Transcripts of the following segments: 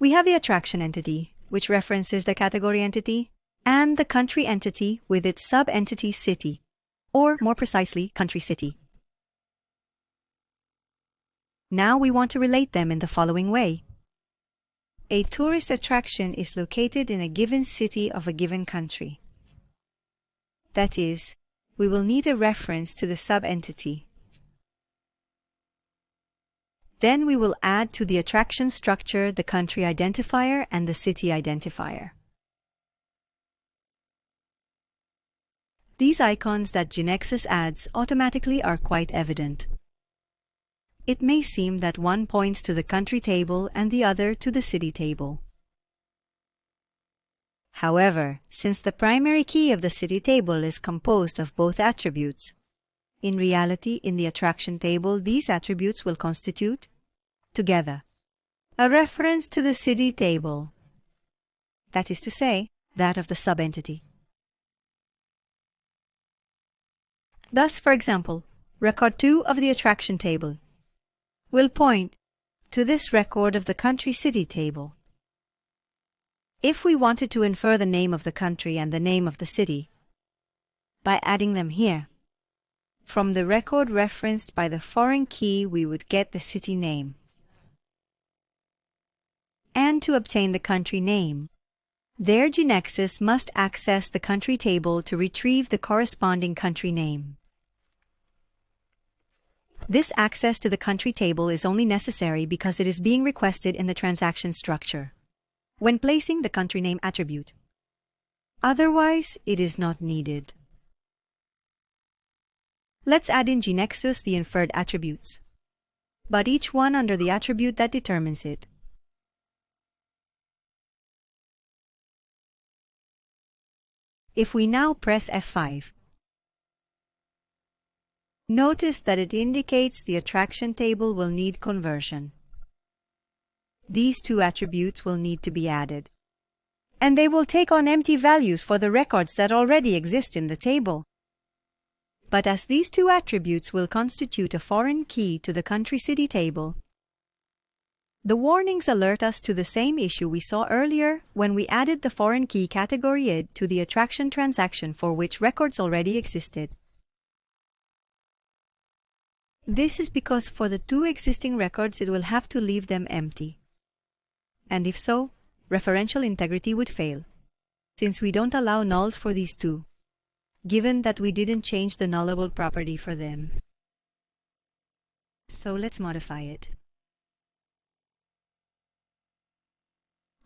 We have the attraction entity, which references the category entity, and the country entity with its sub-entity city, or more precisely, country city. Now we want to relate them in the following way. A tourist attraction is located in a given city of a given country. That is, we will need a reference to the sub-entity. Then we will add to the attraction structure the country identifier and the city identifier. These icons that GeneXus adds automatically are quite evident. It may seem that one points to the country table and the other to the city table. However, since the primary key of the city table is composed of both attributes, in reality, in the attraction table, these attributes will constitute, together, a reference to the city table, that is to say, that of the sub-entity. Thus, for example, record 2 of the attraction table will point to this record of the country-city table. If we wanted to infer the name of the country and the name of the city by adding them here, from the record referenced by the foreign key we would get the city name. And to obtain the country name, there GeneXus must access the country table to retrieve the corresponding country name. This access to the country table is only necessary because it is being requested in the transaction structure, when placing the country name attribute. Otherwise, it is not needed. Let's add in GeneXus the inferred attributes, but each one under the attribute that determines it. If we now press F5, notice that it indicates the attraction table will need conversion. These two attributes will need to be added, and they will take on empty values for the records that already exist in the table. But as these two attributes will constitute a foreign key to the country-city table, the warnings alert us to the same issue we saw earlier when we added the foreign key category id to the attraction transaction for which records already existed. This is because for the two existing records it will have to leave them empty. And if so, referential integrity would fail, since we don't allow nulls for these two, given that we didn't change the nullable property for them. So let's modify it.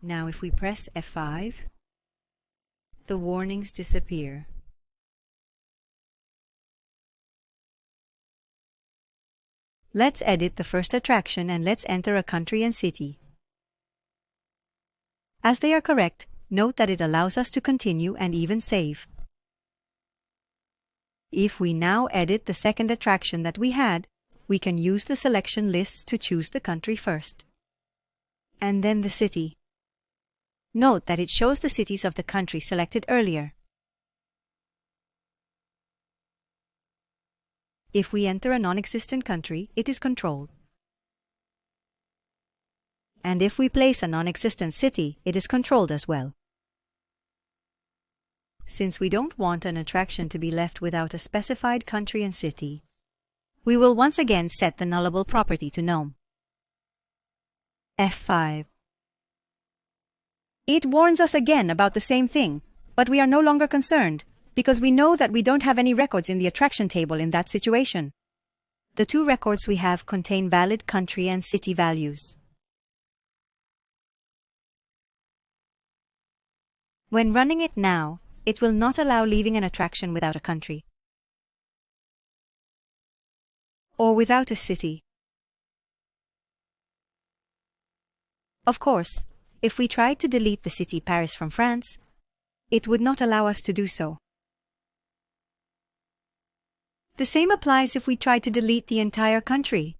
Now if we press F5, the warnings disappear. Let's edit the first attraction and let's enter a country and city. As they are correct, note that it allows us to continue and even save. If we now edit the second attraction that we had, we can use the selection lists to choose the country first, and then the city. Note that it shows the cities of the country selected earlier. If we enter a non-existent country, it is controlled. And if we place a non-existent city, it is controlled as well. Since we don't want an attraction to be left without a specified country and city, we will once again set the nullable property to num. F5. It warns us again about the same thing, but we are no longer concerned, because we know that we don't have any records in the attraction table in that situation. The two records we have contain valid country and city values. When running it now, it will not allow leaving an attraction without a country, or without a city. Of course, if we tried to delete the city Paris from France, it would not allow us to do so. The same applies if we tried to delete the entire country.